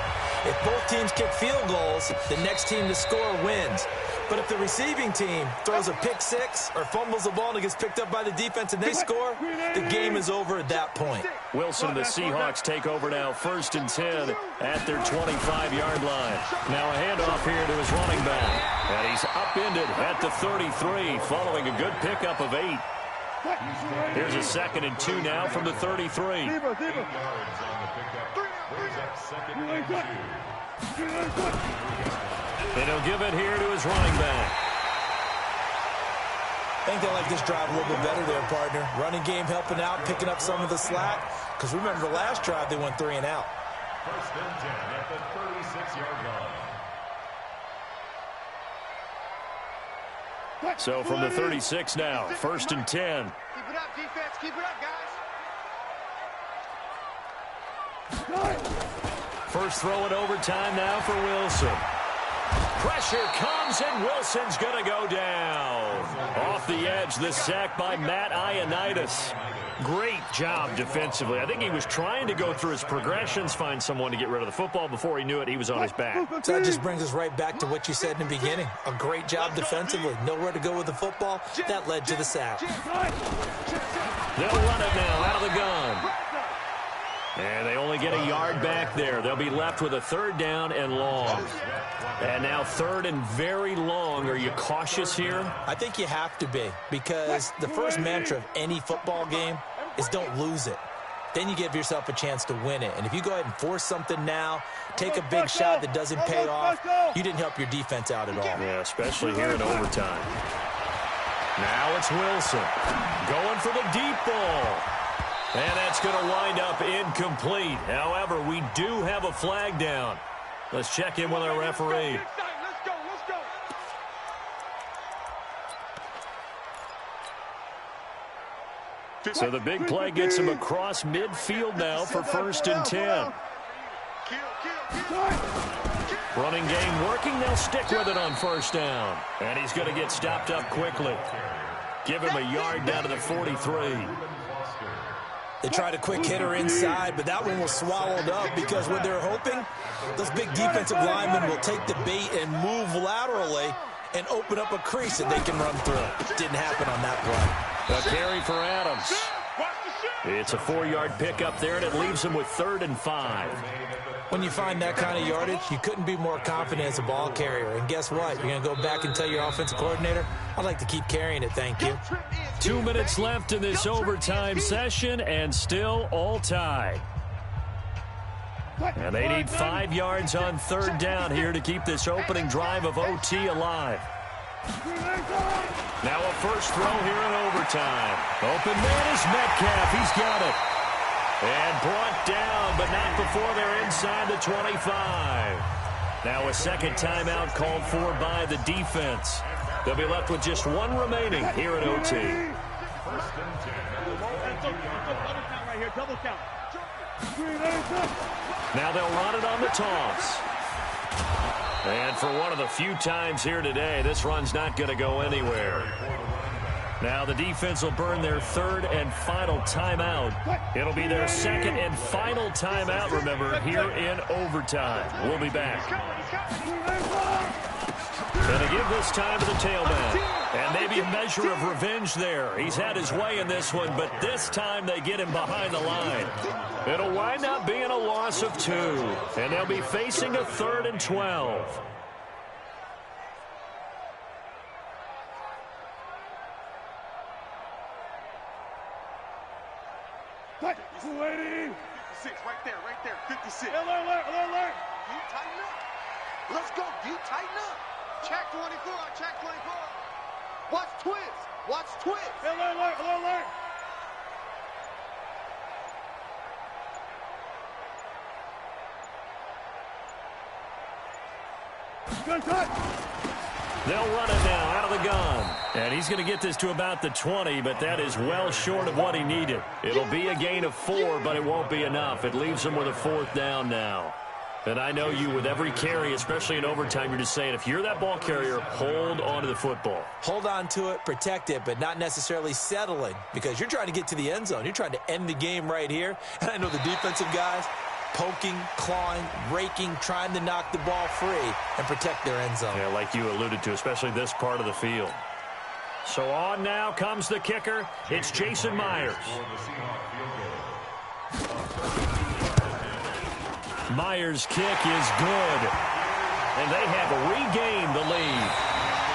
If both teams kick field goals, the next team to score wins. But if the receiving team throws a pick six or fumbles the ball and it gets picked up by the defense and they score, the game is over at that point. Wilson and the Seahawks take over now, 1st and 10 at their 25-yard line. Now a handoff here to his running back. And he's upended at the 33 following a good pickup of 8. Here's a 2nd and 2 now from the 33. And he'll give it here to his running back. I think they like this drive a little bit better there, partner. Running game helping out, picking up some of the slack. Because remember, the last drive they went 3 and out. 1st and 10 at the 36-yard line. So from the 36 now, 1st and 10. Keep it up, defense. Keep it up, guys. First throw in overtime now for Wilson. Pressure comes, and Wilson's going to go down. Off the edge, the sack by Matt Ioannidis. Great job defensively. I think he was trying to go through his progressions, find someone to get rid of the football. Before he knew it, he was on his back. So that just brings us right back to what you said in the beginning. A great job defensively. Nowhere to go with the football. That led to the sack. They'll run it now out of the gun. And they only get a yard back there. They'll be left with a 3rd down and long. And now 3rd and very long. Are you cautious here? I think you have to be, because the first mantra of any football game is don't lose it. Then you give yourself a chance to win it. And if you go ahead and force something now, take a big shot that doesn't pay off, you didn't help your defense out at all. Yeah, especially here in overtime. Now it's Wilson going for the deep ball. And that's going to wind up incomplete. However, we do have a flag down. Let's check in with our referee. So the big play gets him across midfield now for 1st and 10. Running game working. They'll stick with it on 1st down. And he's going to get stopped up quickly. Give him a yard down to the 43. They tried a quick hitter inside, but that one was swallowed up because what they're hoping, those big defensive linemen will take the bait and move laterally and open up a crease that they can run through. Didn't happen on that play. A carry for Adams. It's a 4-yard pickup there, and it leaves him with 3rd and 5. When you find that kind of yardage, you couldn't be more confident as a ball carrier. And guess what? You're going to go back and tell your offensive coordinator, I'd like to keep carrying it, thank you. 2 minutes left in this overtime session, and still all tied. And they need 5 yards on 3rd down here to keep this opening drive of OT alive. Now a first throw here in overtime. Open man is Metcalf. He's got it. And brought down, but not before they're inside the 25. Now a second timeout called for by the defense. They'll be left with just 1 remaining here at OT. Now they'll run it on the toss. And for one of the few times here today, this run's not going to go anywhere. Now the defense will burn their 3rd and final timeout. It'll be their 2nd and final timeout, remember, here in overtime. We'll be back. Going to give this time to the tailback. And maybe a measure of revenge there. He's had his way in this one, but this time they get him behind the line. It'll wind up being a loss of 2. And they'll be facing a 3rd and 12. What? 280. 56, right there, 56. Alert. You tighten up. Let's go, you tighten up. Check 24, check 24. Watch twist. Alert. Good cut. They'll run it now out of the gun. And he's going to get this to about the 20, but that is well short of what he needed. It'll be a gain of 4, but it won't be enough. It leaves him with a 4th down now. And I know you, with every carry, especially in overtime, you're just saying, if you're that ball carrier, hold on to the football. Hold on to it, protect it, but not necessarily settling, because you're trying to get to the end zone. You're trying to end the game right here. And I know the defensive guys, poking, clawing, raking, trying to knock the ball free and protect their end zone. Yeah, like you alluded to, especially this part of the field. So on now comes the kicker. It's Jason Myers. Myers' kick is good. And they have regained the lead.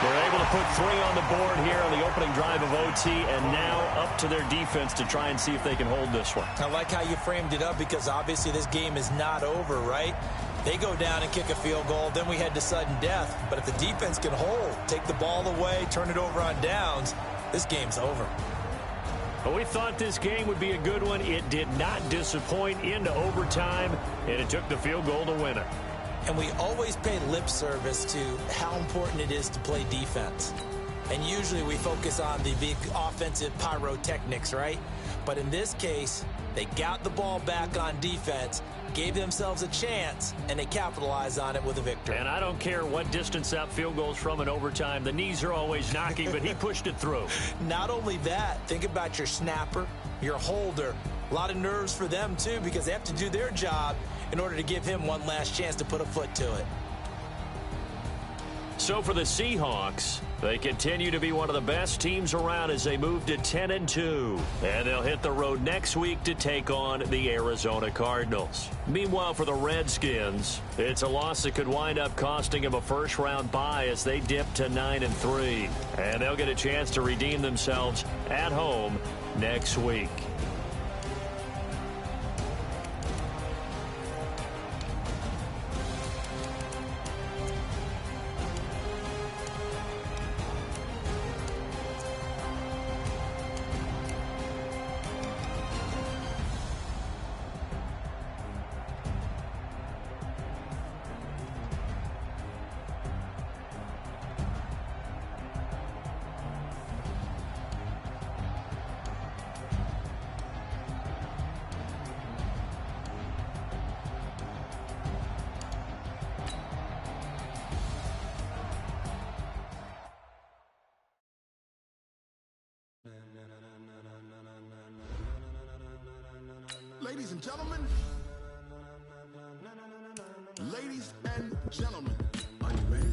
They're able to put 3 on the board here on the opening drive of OT, and now up to their defense to try and see if they can hold this one. I like how you framed it up, because obviously this game is not over, right? They go down and kick a field goal, then we head to sudden death. But if the defense can hold, take the ball away, turn it over on downs, this game's over. But we thought this game would be a good one. It did not disappoint into overtime, and it took the field goal to win it. And we always pay lip service to how important it is to play defense. And usually we focus on the big offensive pyrotechnics, right? But in this case, they got the ball back on defense, gave themselves a chance, and they capitalized on it with a victory. And I don't care what distance that field goes from in overtime. The knees are always knocking, but he pushed it through. Not only that, think about your snapper, your holder. A lot of nerves for them, too, because they have to do their job in order to give him one last chance to put a foot to it. So for the Seahawks, they continue to be one of the best teams around as they move to 10-2. And they'll hit the road next week to take on the Arizona Cardinals. Meanwhile, for the Redskins, it's a loss that could wind up costing them a first-round bye as they dip to 9-3. And they'll get a chance to redeem themselves at home next week. Ladies and gentlemen, are you ready?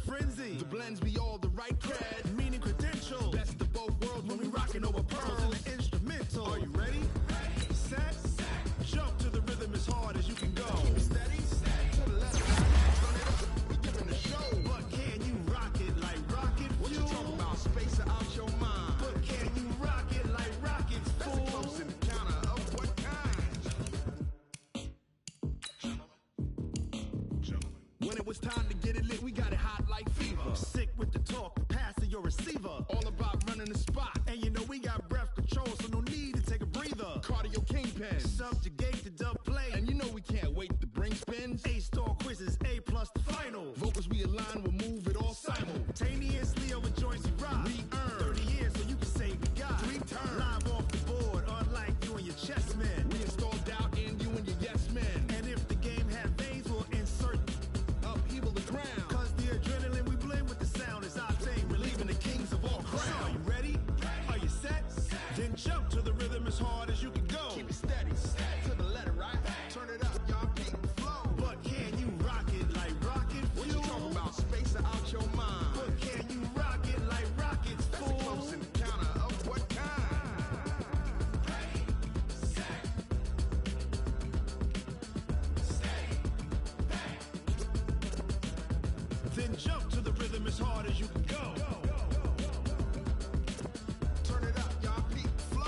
frenzy. The blends be all the right cred, meaning credentials. Best of both worlds when we rockin' over pearls and the instrumental. Are you ready? Set. Jump to the rhythm as hard as you can go. Steady. To the left. Turn it up. We giving the show. But can you rock it like rocket fuel? What you talking about? Space out your mind. But can you rock it like rockets, fool? That's a close encounter of what kind? When it was time to get it lit, we got it hot like fever. Sick with the talk, the pass to your receiver. All about running the spot. And you know we got breath control, so no need to take a breather. Cardio kingpin. Subjugate the dub play. And you know we can't wait to bring spins. A-star quizzes, A+ the final. Vocals we align, we'll move it all simultaneously over joints we rock. We earn 30 years so you can say we got 3 turns. Live off the board, unlike you and your chess men. We install doubt in you and your yes men. And if the game had veins, we'll insert upheaval the ground. Cause the adrenaline we blend with the sound is our thing, relieving the kings of all crowns. So are you ready? Are you set? Then jump to the rhythm as hard as you can go. Keep it steady, to the letter, right? Turn it up, y'all, keep the flow. But can you rock it like rocket fuel? What you talking about? Space out your mind. But can you rock it like rockets, fool? That's a close encounter of what kind? Ready, set, stay, back. Then jump to the rhythm as hard as you can go. Turn it up, y'all, keep the flow.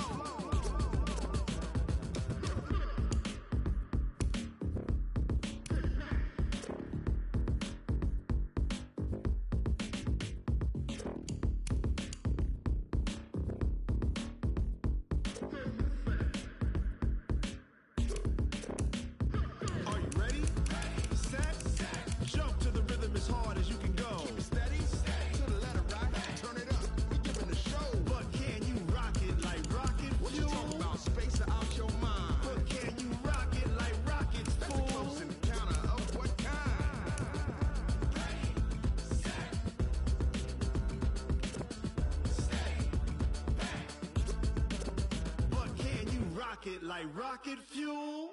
Are you ready? Set. Jump to the rhythm as hard as you can go. Keep it steady. To the letter, right? Turn it up. We giving the show. But can you rock it like rocket fuel? What you talking about? Space out your mind. But can you rock it like rockets, fool? That's a close encounter of what kind? Ready, set, stay, back. But can you rock it like rocket fuel?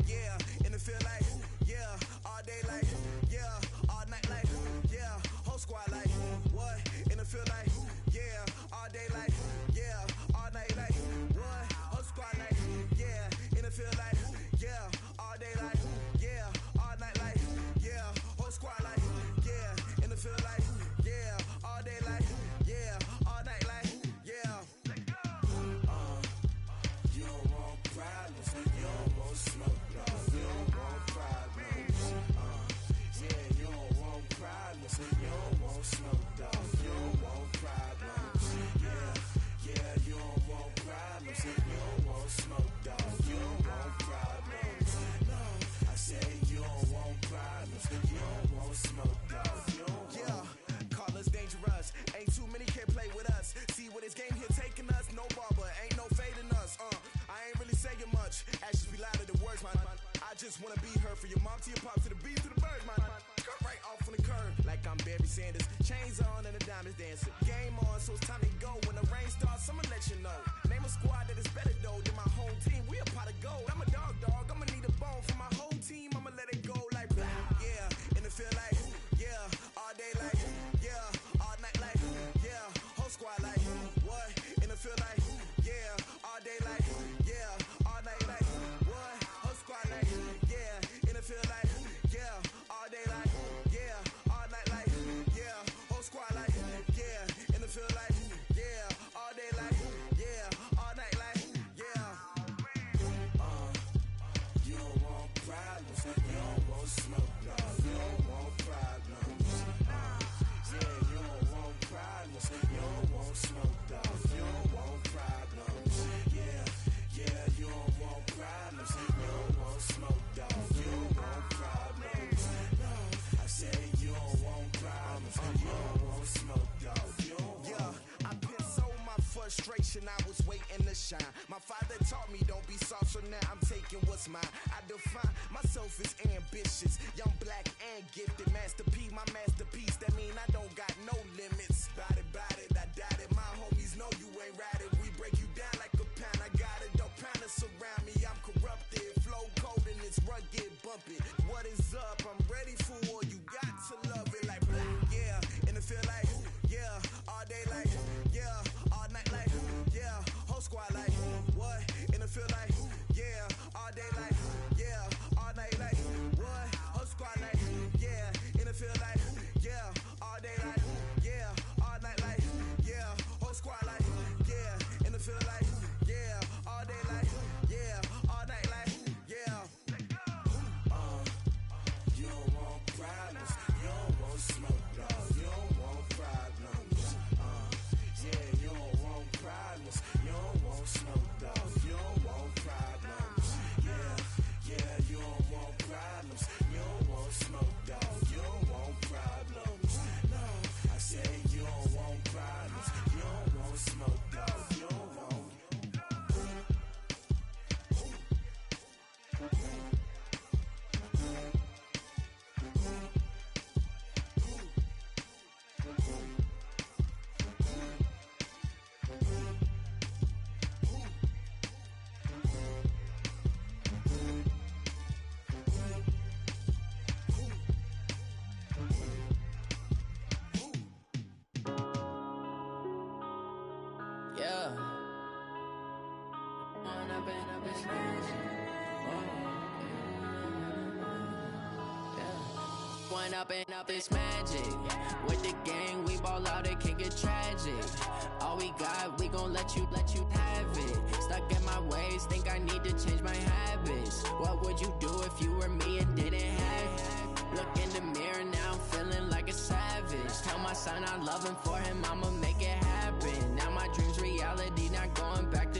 Yeah, and it feel like, yeah, all day like, yeah, all night like, yeah, whole squad like, what? And it feel like, yeah, all day like, yeah, all night like, what? Whole squad like, yeah, and it feel like, yeah, all day like, yeah, all night like, yeah, whole squad like, yeah, and it feel like, yeah, all day like, yeah, all night like, yeah. You don't want problems, you don't want smoke, dog. You don't want problems. Yeah, you don't want problems, you don't want smoke, dog. You don't want problems. Yeah, you don't want problems, you don't want smoke, dog. You don't want problems. No, I say you don't want problems, you don't want smoke, dog. You don't want. Call us dangerous. Ain't too many can play with us. See where this game here taking us. No barber, ain't no fading us. I ain't really saying much. Actions be louder than words, man. I just wanna be heard for your mom to your pop to the beat to the birds, man. Cut right off on the curb like I'm Barry Sanders. Chains on and the diamonds dancing. Game on, so it's time to go. When the rain starts, I'ma let you know. Name a squad that is better though than my home team. We a pot of gold. I'm a dog. I'ma need a bone for my whole team. I'ma let it go like blah. Yeah, and it feel like, yeah, all day like, yeah, all night like, yeah, whole squad like, what? And it feel like, yeah, all day like, yeah, all night like, what? Whole squad like, yeah, and it feel like, yeah, all day like, yeah, all night like, yeah, whole squad like, yeah, and it feel like, yeah, all day like, yeah, all night like, yeah. You don't want problems, you don't want smoke, dog. You don't want problems. Yeah, you don't want problems, you don't want smoke, dog. You don't want problems. Yeah, you don't want problems, you don't want smoke, dog. You don't want problems. No, I say you don't want problems, you don't want smoke, dog. You don't want. Yeah, I been so my frustration, I was waiting to shine. My father taught me don't be soft, so now I'm taking what's mine. I define myself as ambitious, young, black, and gifted. Master P, my masterpiece. That mean I don't got no limits. Bout it, I doubt it. My homies know you ain't ratted. We break you down like a pound. I got it, don't pound us around me. I'm corrupted, flow cold and it's up this magic. With the gang, we ball out, it can get tragic. All we got, we gon' let you have it. Stuck in my ways, think I need to change my habits. What would you do if you were me and didn't have it? Look in the mirror now, I'm feeling like a savage. Tell my son I love him, for him I'ma make it happen. Now my dream's reality, not going back to.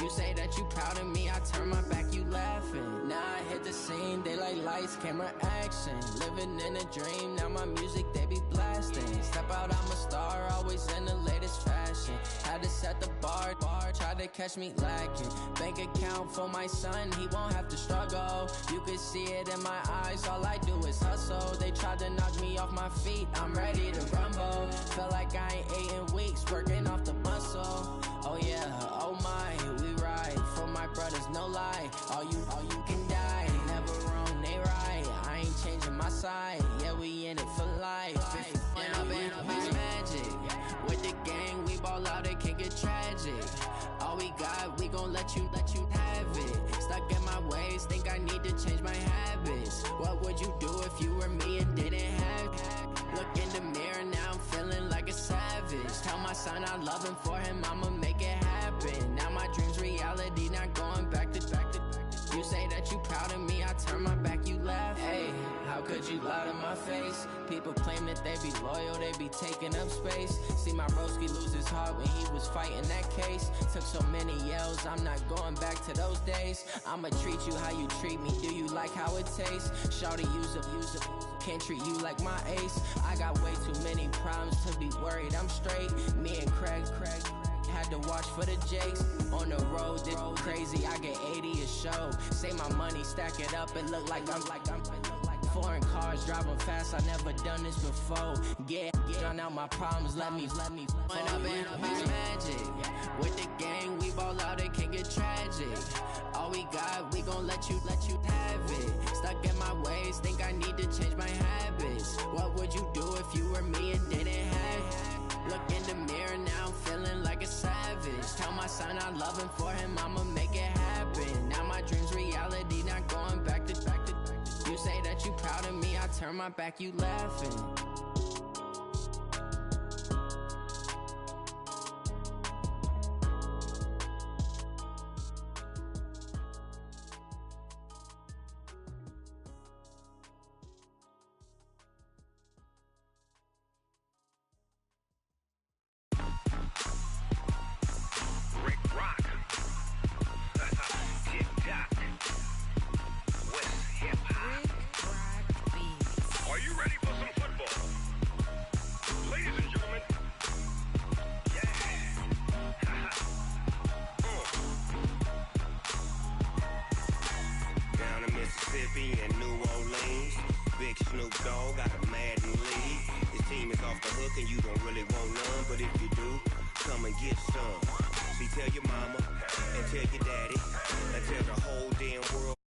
You say that you proud of me, I turn my back, you laughing. Now I hit the scene, daylight lights, camera action. Living in a dream, now my music they be blasting. Step out, I'm a star, always in the latest fashion. Had to set the bar, try to catch me lacking. Bank account for my son, he won't have to struggle. You can see it in my eyes, all I do is hustle. They tried to knock me off my feet, I'm ready to rumble. Felt like I ain't ate in weeks, working off the muscle. Oh yeah, oh my, we ride for my brothers, no lie. All you can die, never wrong, they right. I ain't changing my side, yeah, we in it for life. If it up it's magic. With the gang, we ball out, it can get tragic. All we got, we gon' let you have it. Stuck in my ways, think I need to change my habits. What would you do if you were me and didn't have it? Look in the mirror, now I'm feeling like a savage. Tell my son I love him, for him I'ma make it happen. Now my dream's reality, not going back to. You say that you proud of me, I turn my back, you laugh. Hey, how could you lie to my face? People claim that they be loyal, they be taking up space. See my broski lose his heart when he was fighting that case. Took so many yells, I'm not going back to those days. I'ma treat you how you treat me, do you like how it tastes? Shawty, use it, can't treat you like my ace. I got way too many problems to be worried, I'm straight. Me and Craig had to watch for the Jakes. On the road, this crazy, I get 80 a show. Say my money, stack it up, it look like I'm foreign cars, driving fast, I never done this before. Get drown out my problems, let me up it's magic. With the gang, we ball out, it can get tragic. All we got, we gon' let you have it. Stuck in my ways, think I need to change my habits. What would you do if you were me and didn't have it? Look in the mirror, now I'm feeling like a savage. Tell my son I love him, for him I'ma make it happen. Now my dream's reality, not going back to. You say that you proud of me, I turn my back, you laughing. And New Orleans, Big Snoop Dogg got a Madden league. His team is off the hook and you don't really want none, but if you do, come and get some. See, tell your mama and tell your daddy and tell the whole damn world.